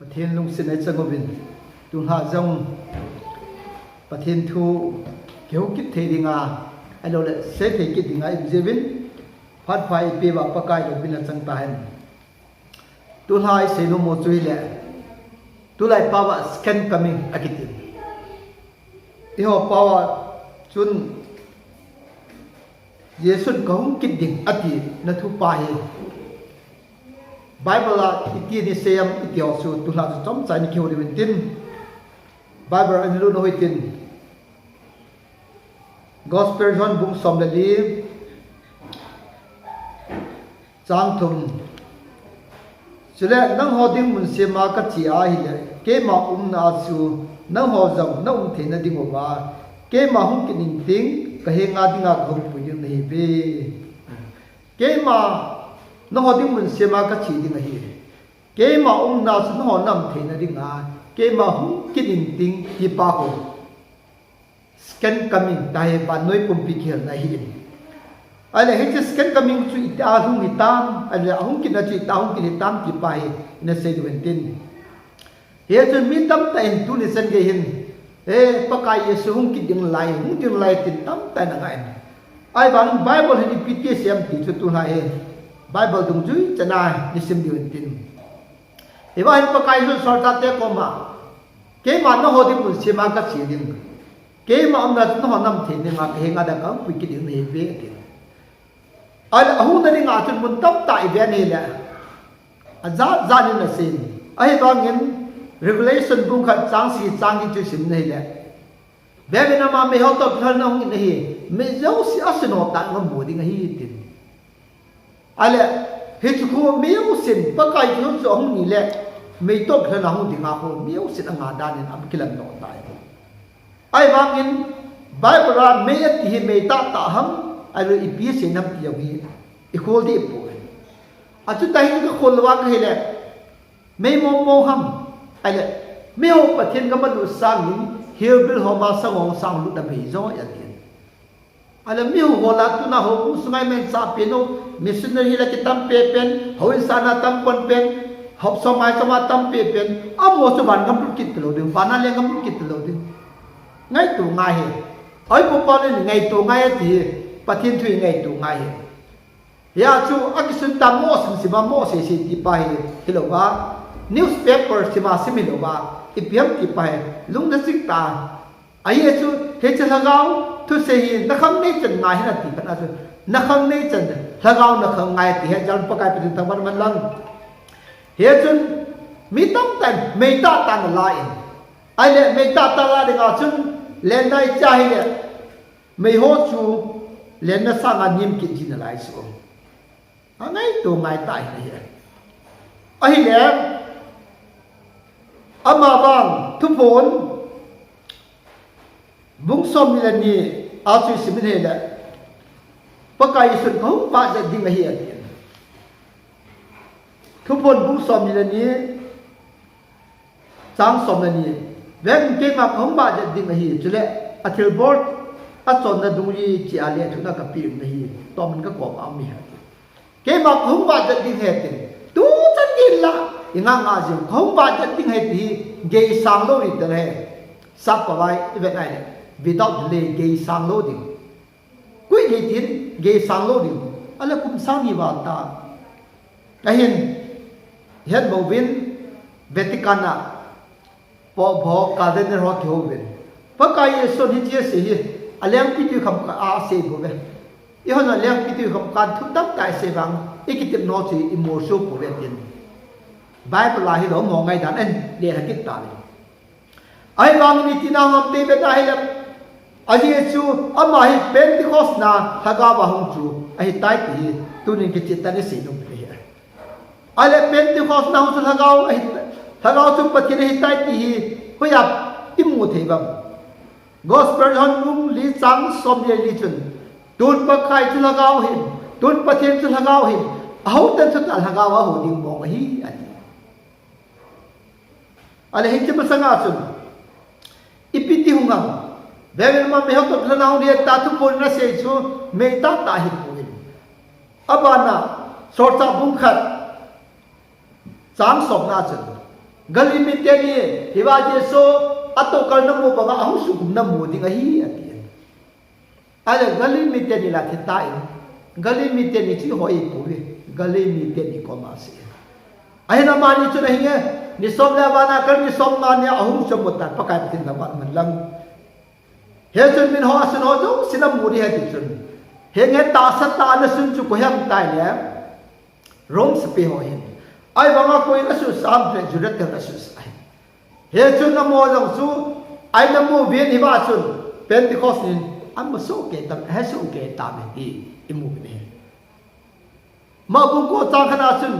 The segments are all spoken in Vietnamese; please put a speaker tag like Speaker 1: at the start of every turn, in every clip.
Speaker 1: Pathian lung sin ai changobin tung ha jong pathian thu keu kit the dinga alo le se the kit dinga ibjevin phat phai pe ba pakai lo bin chang ta hen tu hai se no mo chui le tu lai pawa scan coming akitin i ho pawa chun yesun kong kit ding ati na thu pa he Bible la iti ni seyam iti also tu la chom chai ni kheu ri tin Bible an lu no hitin Gospel John bung som le li chang thum chule nang ho ding mun se ma ka chi a hi le ke ma na su nang ho jam na the na ding wa ke ma hum ki ning ting ka he nga dinga khom pu yin nei be ke ma nó họ đi mình xem mà cái gì đi ngay cái mà ông nào cũng họ nằm thế này đi ngay cái mà không cái định tính thì ba hồ scan coming đại bản nói cùng bị kia này anh là hết scan coming suy ta không bị tam anh là không cái nào suy ta không cái tam thì bài nên sẽ được tin hiện giờ mình tâm tay tu nên sinh cái hình bác cái Yesu không cái đường lại tin tâm tay là ngay ai bảo Bible thì bị kia xem thì cho tu lại Bible tung chui chana nisim diun tin iba hin pakai sun sorta te koma ke ma no hodi pun sima ka chidin ke ma amna no honam thin ma ke nga da kam pi ki din ne be tin ai ahu na ni nga chun mun tam tai be ne la aza za ni na sin ai ba ngin revelation bung khat chang si chang ki chu sim nei la be be na ma me ho to thal na hung nei me zo si asno ta ngam bo ding hi tin ale hit ko meu sin pakai chu chong ni le me to khana hu dinga ko meu sin anga danin am kilan no tai ai wangin bible ra me ti me ta ham ai lo ipi sin nam ti yogi I khol di po atu tai ni ko khol wa ka hele me mo ham ai le me ho pathian ka man sang ni hilbil ho ma sang sang lu da me zo ya ti ala mi ho la tu na ho sungai men sa pe no missionary la kitam pe pen ho sana tam kon pen hop somai sama tam pe pen amo so ban gam kit lo ding bana le gam kit lo ding ngai tu ngai he oi po pa le ngai tu ngai ti pathian thui ngai tu ngai he ya chu akisun tam mo sim sima mo se ti pa he kilo ba newspaper sima similo ba ipiam ti pa he lung na sik ta ai chu he cha gao thu se hi na kham nei chen ngai na ti pa na chu na kham nei chen lagao na kham ngai ti he jan pakai pi ta ban man lang he chun mi tam tan me ta tan la in ai le me ta la de ga chun le nai cha hi le me ho chu le na sa nga nim ki ji na lai su angai to ngai tai ni he ai le ama bang thu pon bung som ni la ni a chu sim he la pakai sun ko pa ja ding hi a thu pon bung som ni la ni chang som la ni ven ke ma khom ba ja ding hi chule a thil bor a chon na dung ri chi a le thuna ka pi na hi to man ka ko a mi ha ke ma khom ba ja ding he tin tu chan din la inga nga ji khom ba ja ding he ti ge sang lo ri ta he sap pa vai ve ai without delay ge sang lo ding kui ge tin ge sang lo ding ala kum sang ni wa ta kahin het mo win Vaticana po bho ka den ro thyo win pa ka ye so ni che se hi alem pi tu kham ka a se bo ve I hon alem pi tu kham kan thu tap kai se bang ikitip no chi emotion po ve tin Bible la hi lo mo ngai dan en le ha kit ta le ai bang ni tina ngam te be ta hi la aji chu ama hi Pentecost na haga ba hung chu ai tai ti tu ni ki chitan ni se no pe ai le Pentecost na hu chu hagao chu pathin hi tai ti hu ya imu thei bam gospel hon lung li chang som ye li chun tun pa khai chu hagao hi tun pathin chu hagao hi au tan chu ta hagao wa hu ding mo hi ani ale hi chi pasanga chun ipiti hungam Bevel ma me hok to na uri ta tu pon na se chu me ta ta hi puin abana sorta bung khat chang som na chen gali mi te ni hiwa jeso atokal namu banga ahu sugum namu ding ahi ati ala gali mi te ni la thitai gali mi te ni chi hoi puwe gali mi te ni komase ahina mani chu nahi nge ni som la bana kar ni som ma ne ahu samutan pakai tin na man lang he chun min ho asun ho jo sinam muri he ti chun he nge ta sa ta na sun chu ko hem tai le rom spe ho hin ai banga koi na su sam tre jurat ka su sai he chun na mo jong su ai na mo vien hi ba chun pentecost ni am so ke tam he su ke ta me ti imu ne ma bu ko ta khana chun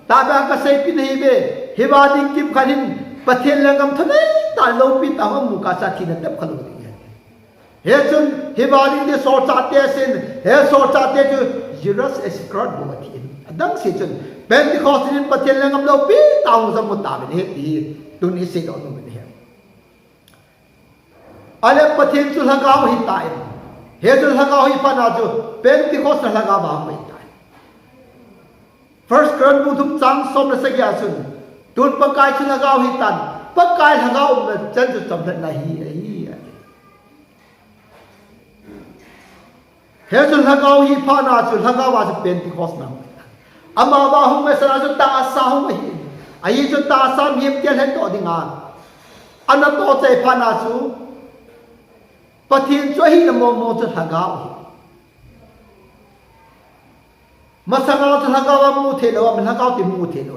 Speaker 1: ta ba ka sei pin hi be hi ba ding kim khanin pathen langam thane ta lo pi ta mu ka sa thi na tap khalu he chun hi ba ding de so cha te sin he so cha te chu Jesus is God bo thi dang si chun Pentecost ni pathen langam lo pi ta mu sam ta be he ti tun ni se do no be he ale pathen chu lagaw hi tai he chu lagaw hi pa na chu Pentecost lagaw ba mai First Corinthians thum chang som na sakya sun tun pakai chu lagaw hi tan pakai lagaw na chen chu chom na hi he chu lagaw hi pha na chu lagaw wa chu Pentecost na ama ba hum me sa chu ta sa hum hi ai chu ta sa miem tel hen to dinga ana to chai pha na chu pathin chu hi na mo mo chu lagaw masanga chu lagaw mu the lo man lagaw ti mu the lo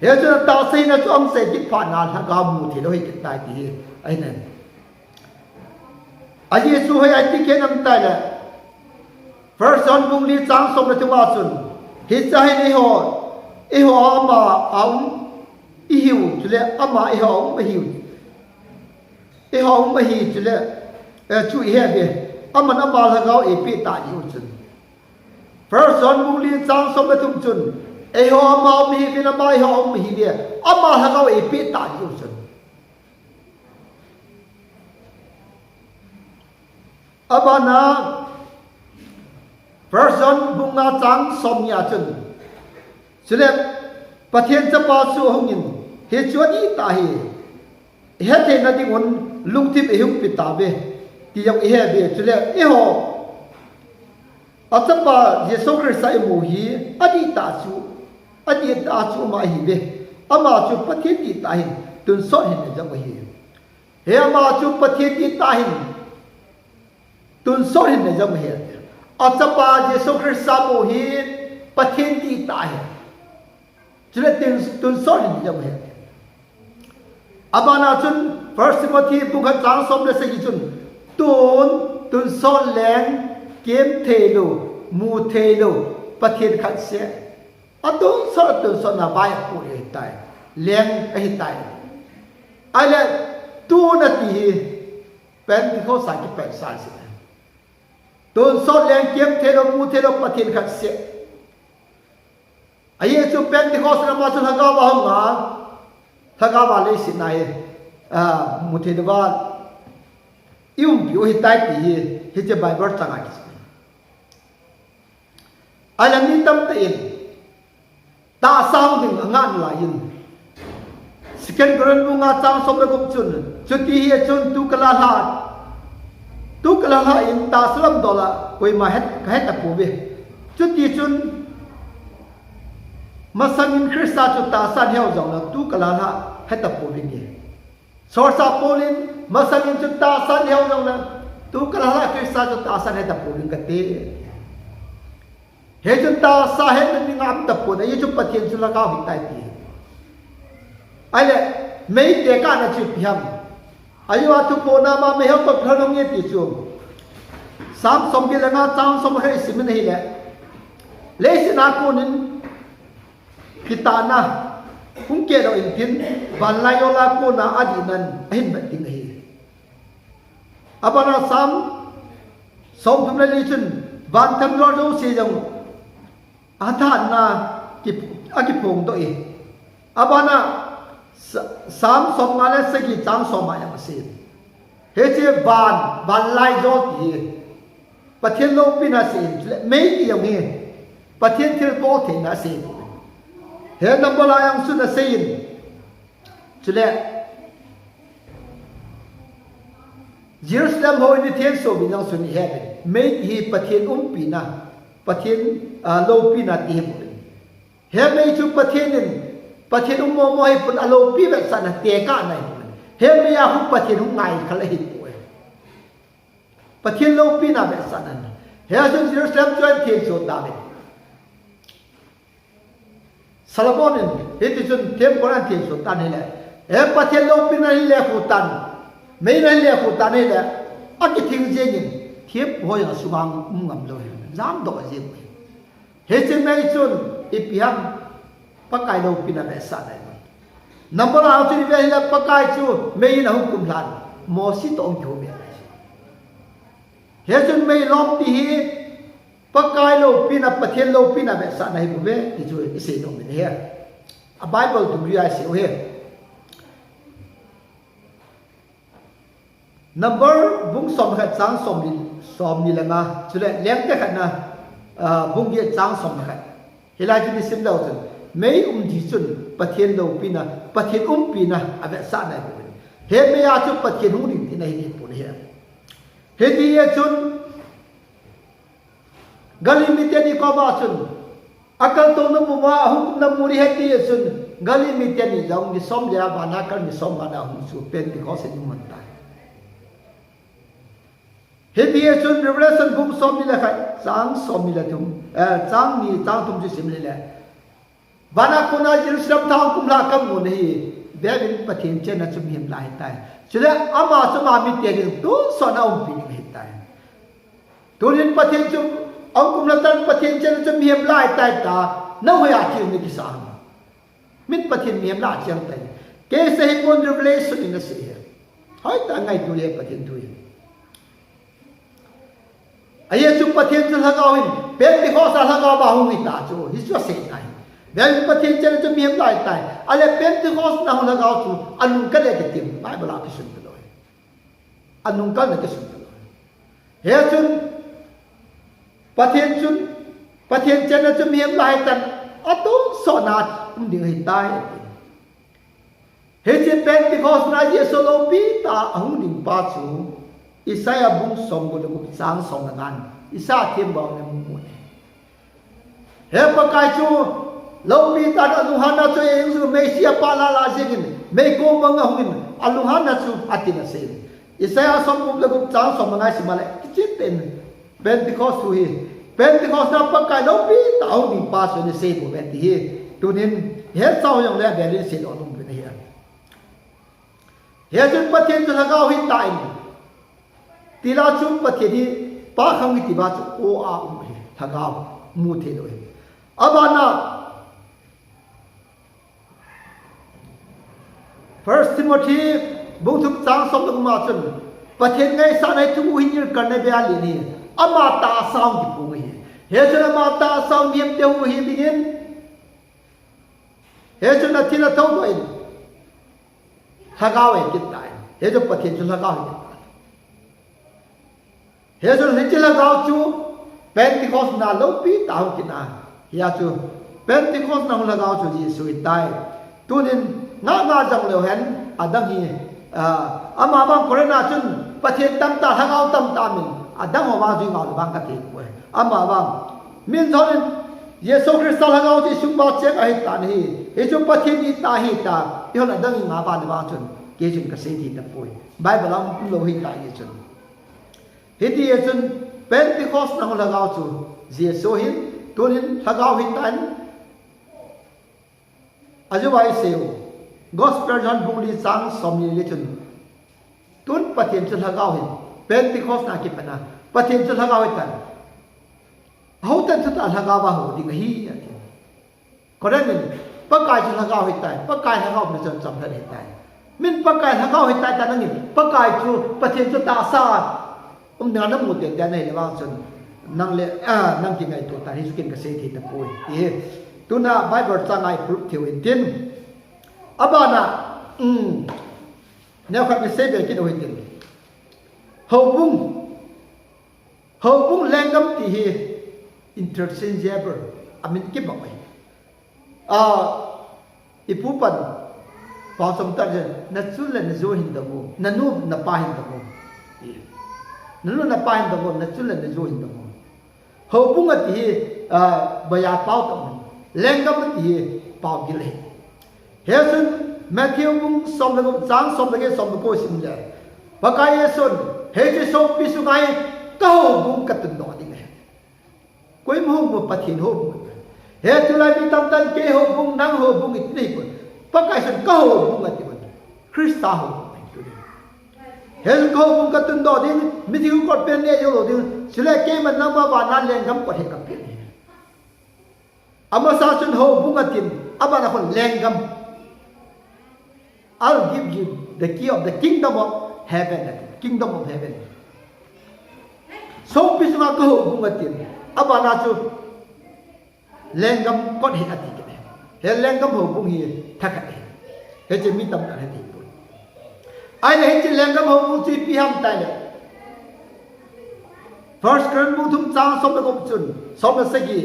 Speaker 1: he chu ta sai na chu am sai dik pha na lagaw mu the lo hi tai ti ai na ai su hai ai ti ke nam tai la first John bung li chang som na tu wa chun hi chai ni ho ama aum I hiu chu le ama I ho ma hiu I ho ma hi chu le chu he be ama na ba lagaw e pi ta hiu chun First John bung li chang som na tu chun e ho ama mi hi na ba I ho ma hi be ama lagaw e pi ta hiu chun abana First John bung na chang som ya chun chule pathen cha pa su hongin he chuani ta hi he the na ding on lungtip e hung pi ta be ti yang he be chule e ho atapa Yesu Christ sai mu hi adi ta chu ma hi be ama chu pathen ti ta hin tun so hin na jang hi he ama chu pathen ti ta hin tun so hin na jang hi atapa Yesu Christ sa mu hi pathen ti ta hin chule tun so hin na jang hi abana chun First Timothy book chang som le se gi chun tun so leng kem thelo mu thelo pathen khat se atun so na bai pu le tai leng ai tai ale tu na ti Pentecost sa ki pe sa se tun so leng kem thelo mu thelo pathen khat se ai chu Pentecost na ma chu lagaw ba nga thaka ba le sin nai mu the ba yum pi hi tai pi hi che Bible changa ki alam ni tam ta in ta sang ding ngan la in second Corinthians bunga chang som le gum chun chuti hi chun tu kala ha in ta slam dola koi ma het ta pu be chuti chun masangin Krista chu ta san heo jong la tu kala ha het ta pu be ni sorsa polin masangin chu ta san heo jong la tu kala ha Krista chu ta san het ta pu be ka te he chun ta sa het ni ngam ta pu na ye chu pathian chu la ka hi tai ti ai le mei te ka na chu phiam ayu a tu po na ma me he to thonong ye ti chu sam som bi la nga chang som he sim nei le le sina ko nin kitana kung ke do in tin ban la yo la ko na adi nan hin ba ting hi abana sam som thum le li chun ban tham lo do se jong athan na ki pong do e abana sam som ma le se ki chang som ma ya se he che ban lai do ti pathian lo pi na se me ti yong he pathian thil ko the na se he number la yang su na se in chú lệ Jerusalem hồi ni thiên số bình yang xuân hè mấy hi pathian pina pathian lâu pina ti he mấy chú pathian mo mo hi pun alo pi vậy sana te ka này he mấy à hum pathian ngai khale hi pu pathian lâu pina vậy sana he chú Jerusalem cho thiên số ta vậy Solomon he ti chun thêm có thiên số ta này là he pathian lâu pina hi le fu tan mấy nơi lẽ phụ ta này là ở cái thiên nhiên này thiếp hồi ở sung ang ngầm rồi dám đổ gì hết trên mấy chun ipiam pakai đâu pina bé sa này nằm bao lâu trên đây là pakai chu mấy là không cùng làm mò xí tổ ông chủ mẹ hết trên mấy lom thì pakai đâu pina pathian đâu pina bé sa này cũng bé thì chú cái gì đâu mình hết a Bible tụi ai xíu hết number bung som khat sang som ni langa chule lem te khat na bung ye chang som khat hilai ki sim lo chen mei ji chun pathian lo pina pathian pina ave sa nai bu he me ya chu pathian hu ring ti nai ni pu he he ti ye chun gali mi te ni ko ba chun akal to na mu ma hu na mu ri he ti ye chun gali mi te ni long ni som ya ba na kal ni som ba na hu su pen ti ko se ni man ta Hindi chun Revelation bung som ni la khai chang som ni la tum chang tum ji sim le le bana kuna Jerusalem thang kum la kam mun hi devin pathin chen na chum him lai tai chule ama chuma mi te ni tu so na um pi ni tai turin pathin chum ông kum la tan pathin chen chum him lai tai ta na hoya chi ni ki sa min pathin him la chang tai ke se hi kon Revelation ni na se hai ta ngai tu le pathin tu ai chụp pathian chân hăng in bên đi khó sa hăng ao bảo hùng ta chú hít cho sệt này bên pathian chân cho miếng lại tai ale bên đi khó na hăng ao chú anh cái này cái tiền bài bảo cái sụn rồi anh cái này cái sụn rồi he chun pathian chân cho miếng lại tan ở tu so na đi hình tai he chân bên đi khó na ye solo pi ta hùng đi ba chú Isaiah bung som ko lu sang som na gan isa thêm bao na mu he pa kai chu lo mi ta na lu hana chu eng su mesia pa la jegin me ko manga hungin alu hana chu atina se Isaiah som ko lu sang som na si male chit pen Pentecost hu hi Pentecost na pa kai lo pi ta hu ni pa so ni se ko ben ti hi tu nin he sao yong le be ri se lo num ben hi he chun pa thiên chu la ga hi tai tila chung pathian hi pa khang ki tiba chu o a thaga mu the lo abana First Timothy bung thuk chang som lu ma chun pathian ngai sa nai tu hi ni kan ne bia li ni ama ta sang ki pu hi he chun ama ta sang miem te hu hi begin he chun na thila thau do in thaga we kit tai he chu pathian chu thaga hi he chun hi chila gao chu Pentecost na lo pi ta hu kina ya chu Pentecost na hu la gao chu ji sui tai tu nin nga jang leo hen adang hi ama bang corona chun pathian tam ta thang ao tam ta min adang ho ba ji ngau bang ka ti ko ama bang min thon Yesu Christ la gao ti sum ba che ai ta ni he chu pathian ni ta hi ta yo la dang nga ba ni ba chun ke chun ka se ti ta poi Bible am lo hi ta ye chun he ti ye chun Pentecost na ho la gao chu Yesu hin tu nin la gao hi tan aju bai seo Gospel John bungli sang somni litun tun pathian chu lagaw hin Pentecost na ki pana pathian chu lagaw tan hau tan chu ta lagaw ba ho ding hi ati koran min pakai chu lagaw hi tai pakai lagaw mi chon chom than hi tai min pakai lagaw hi tai ta nang ni pakai chu pathian chu ta sa na na mu te dan nei le wang chon nang le nang ki ngai to ta hi skin ka se thi ta poi ti tuna Bible changai proof thiu in tin abana neo khat mi se be ki do hin tin ho bung lengam ti hi interchangeable amin ki ba mai ipu pan bảo som ta je na chul le na zo hin da mo na nu na pa hin da mo na nu na pa hin da mo na chul le na zo hin da mo ho bung ati ba ya pau ta mo leng gam ati pau gi le he sun Matthew bung som la gam chang som la ge som ko sim ja ba ka ye sun he je so pi su kai ka ho bung ka tun no ding he koi mo mo pathin ho he tu lai bi tam tan ke ho bung nang ho bung it nei ko pa kai sun ka ho bung ati ko Krista ho he sun ka ho bung ka tun do ding mi ti ko pen ne yo lo ding sile ke man nang ba nan leng gam ko he ka pen ama sa sun ho bung atin aba na kon leng gam I'll give you the key of the kingdom of heaven. Kingdom of heaven. So pisma ko bung atin. Aba na chu lenggam kon he ati ke. He lenggam ho bung hi thak he. He je mi tam na he ti. Ai le he je lenggam ho bung chi pi ham tai le. First Corinthians bung thum chang som na gop chun. Som na sagi.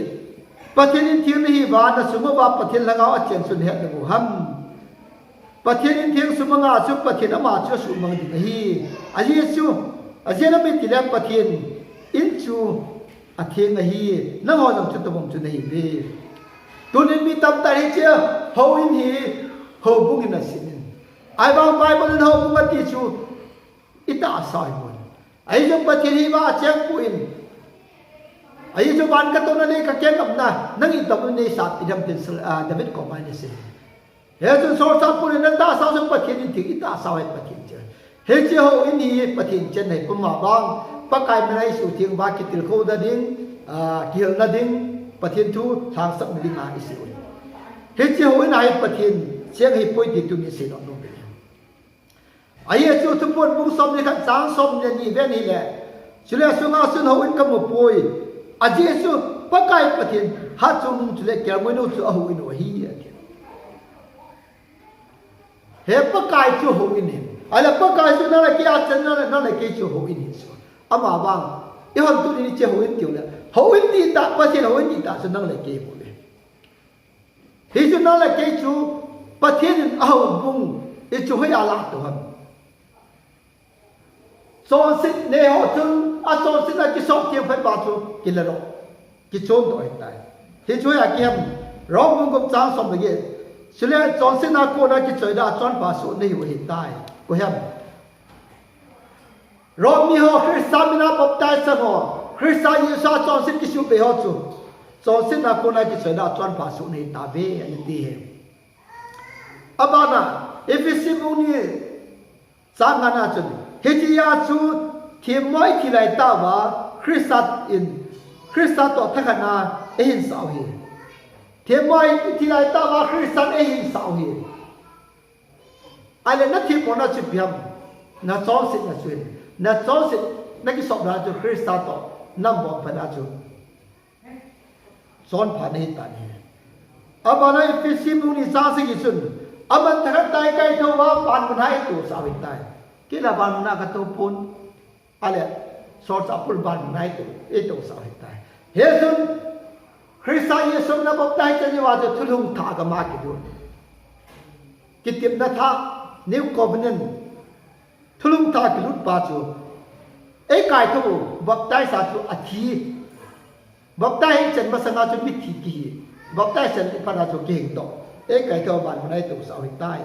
Speaker 1: Pathin in thir ni wa na suma ba pathin langa a chen sun he na bu ham. Pathin in thiang sumanga chu pathin ama chu sumang di hi aji chu ajena be tilam pathin in chu atheng hi na ho jam chu tabom chu nei be tunin mi tam ta hi che ho in hi ho bung in asin ai ba bible ho bung ati chu ita sai mon ai jo pathin hi ba cheng pu in ai jo ban ka to na le ka ken am na nang i tam ne sa tidam tin david ko ba ne se he chu so sa pu ne ta sa so pathin in thi ita sa hai pathin che he che ho in hi pathin chen nei pu ma bang pa kai mai su thing ba ki til kho da ding kil na ding pathin thu thang sak ding a isi he che ho in ai pathin cheng hi poi ti tu ni se no no be ai chu thu pon bu som ni khan chang som ne ni ve ni le chule su nga sun ho in ka mo poi a je su pa kai pathin ha chu mung chule kya mo no chu a ho in o hi he pa kai chu ho in he ala pa kai chu na la kya chen na la ke chu ho in so ama bang i hon tu ni che ho in tiu la ho in ni ta pa che ho in ni ta so nang la ke ho le hi chu na la ke chu pa thiên a ho bung i chu he ala to han so sit ne ho chu a so sit na ki so tiam phai ba chu ki la ro ki chon do ai tai hi chu ya kem ro bung kom chang som le ge sile chon sit na ko na ki choi da chon pa su nei ho hi tai ko hem Rome mi ho Krista mina baptize sa ho Krista Yesu chon sit ki su be ho chu chon sit na ko na ki choi da chon pa su nei ta be ani ti he abana efisi muni sang na chu he ji ya chu thi moi thi lai ta wa Krista in Krista to thakana e hin sao hi thi moi thi lai ta wa Krista e hin sao hi ale na thi ko na chu biam na chon sit na chu na chon sit na ki sok na chu Krista to nam bo pa na chu chon pha nei ta ni abana efisi muni sa se ki chun aman thak tai kai tho wa pan mun hai tu sa wit tai ki la ban na ka to pun ale so sa pul ban nai tu e to sa wit tai he sun Krista Yesu na bok tai chen wa de thulung tha ka ma ki du ki tip na tha new covenant thulung tha ki lut pa chu e kai tu bok tai sa chu athi bok tai chen ma sanga chu mit thi ki bok tai chen pa na chu ke do e kai to ban mun ai tu sa wit tai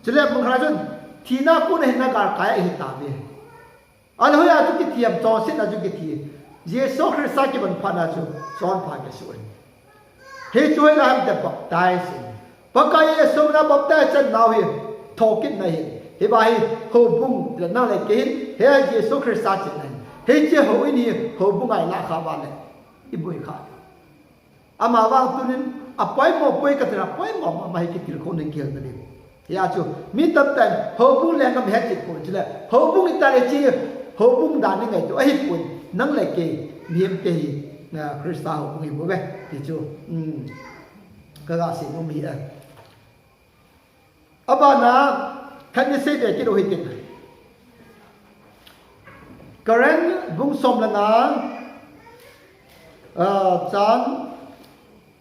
Speaker 1: chule mong ra chun thi na ku ne na gar kai hi ta be al ho ya chu ki thiam cho sit na chu ki thi Yesu Krista ki ban pha na chu chon pha ke su he chu na ham de bok tai sin pa ka Yesu na bok tai chen naw hi tho kit na hi he ba hi ho bung la na le ke he Yesu Krista chen na he che ho ni ho bung ai la kha ba le i boi kha ama wang tunin apoi mo poi ka tra poi mo ma hi ki til ko ne kel na ni ya chu mi tab tan ho bung le ngam he chi ko chi le ho bung ta le chi ho bung da ni ngai to ai pun nang le ke niam ke na Krista ho bung hi bo be ti chu ka ga si mo mi a aba na kan ni se de ki ro hi tin karen bung som la na chan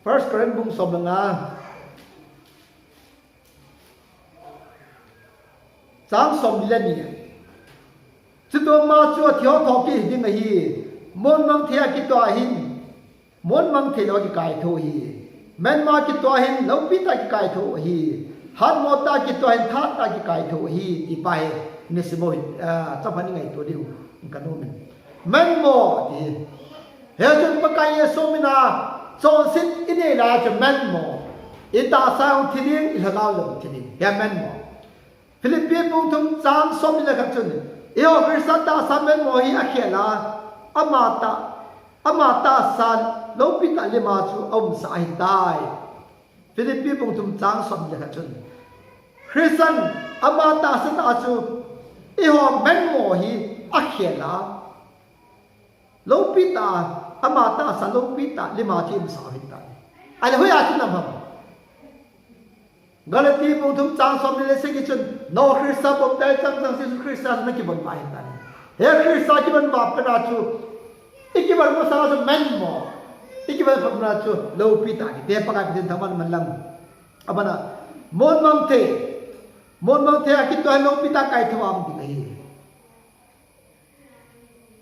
Speaker 1: First Corinthians bung som la 张说米了你，这多嘛做条套给定个伊，门门天给多hin，门门天老给改头伊，门嘛给多hin，老比他给改头伊，汉莫他给多hin，他他给改头伊，一摆你是么这盘你爱多丢，你看我们，门莫的，还就不干也说明啦，做事一年来就门莫，一打上天灵，一老人天灵，也门莫。菲律宾不同张说明了个准，以后为啥打上门莫伊阿克啦，阿玛达山老比达里马祖欧姆沙伊带，菲律宾不同张说明了个准，克山阿玛达山阿祖，以后门莫伊阿克啦，老比达阿玛达山老比达里马祖欧姆沙伊带，阿拉会阿去哪么？गलती बुद्धम चांग सोमने से kitchen no ख्रिस्ता बोलता है चांग चांग से ख्रिस्ता ने की बन पाए ताने हे ख्रिस्ता की बन बाप ना चु इकी बन को सारा जो मैन मो इकी बन अपना चु लो पीता की ते पका दिन थमन मनलंग अब ना मोन मंगते आकी तो है लो पीता काय थवाम दी गई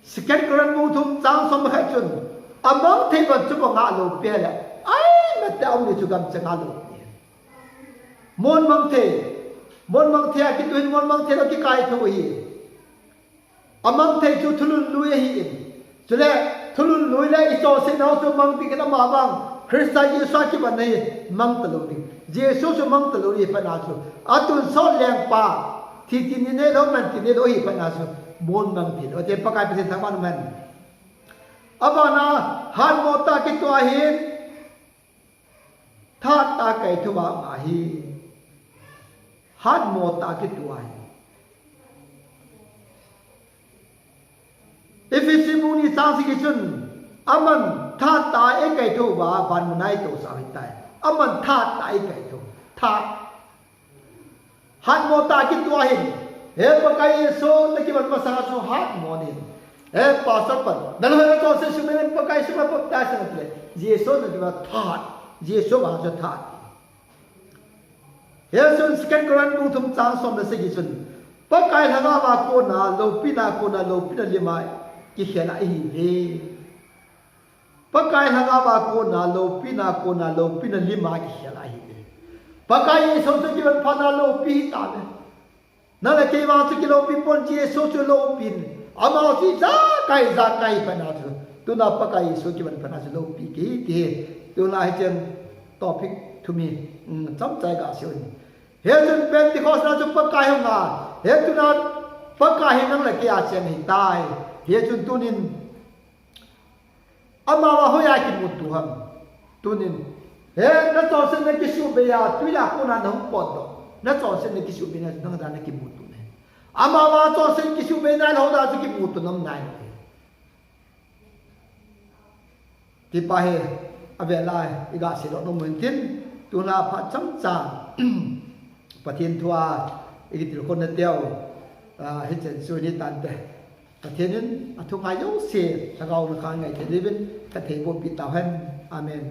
Speaker 1: सेकंड करन बुद्धम चांग सोम खचुन अमंग थे बच्चों को गा लो पेले आई मैं ते आउं ने चुगम चंगा लो मोन मंगते आकी तुहिन मोन मंगते लो की काय थो ही अमंगते जो थुलुन लुए ही चले थुलुन लुए इचो से नाउ जो मंगती के ना माबांग ख्रिस्ता यीशु की बन नहीं मंग तलोरी यीशु जो मंग तलोरी पनासु अतुन सो लेंग पा थी ने लो मन ती ने लो ही पनासु मोन मंगती लो जे पकाय पे थमान मन अब ना हाल मोता की तो ही था ता कै थवा माही हाथ मोता के दुआ है इफिसी मुनी सांसी के चुन अमन था ताए कैठो बा बान मुनाई तो साहिता है अमन था ताए कैठो था हाथ मोता के दुआ है हे पकाई सो लकी बन मसा सो हाथ मोनी हे पासर पर नल हो तो से सुमेन पकाई सुमा पक्ता से मतलब ये सो ने था ये सो वहां जो था Yesus sekian keran butuh cang som nasi gisun. Pakai langa aku na lopi na lima kihela ini. Pakai langa aku na lopi na lima kihela ini. Pakai Yesus tu kian pada lopi tane. Nala kian tu kian lopi pun Yesus tu lopi. Amal si zakai panatu. Tu na pakai Yesus kian panatu lopi kiti. Tu na hijan topik tu mi sampai kasih. हे तुम पेंटिकोस ना जो पक्का है ना हे तुम ना पक्का है ना लगे आचे नहीं ताई हे तुम तुनिन अमावा हो या कि मुत्तु हम तुनिन हे न तो से न किसु बेया तुला को ना नम पदो न तो से न किसु बेना न दाने कि मुत्तु ने अमावा तो से किसु बेना हो दा कि मुत्तु नम नाय ति पाहे अवेला इगा सिरो नो मुंतिन तुना फा चमचाประเทศทัวอีกทีคนนั่นเดียวเห็นเจนส่วนนี้ตันแต่ประเทศนั้นทุกอายุเสียถ้าเราในครั้งไงจะได้เป็นประเทศบนปิดตาแห่งอาเมน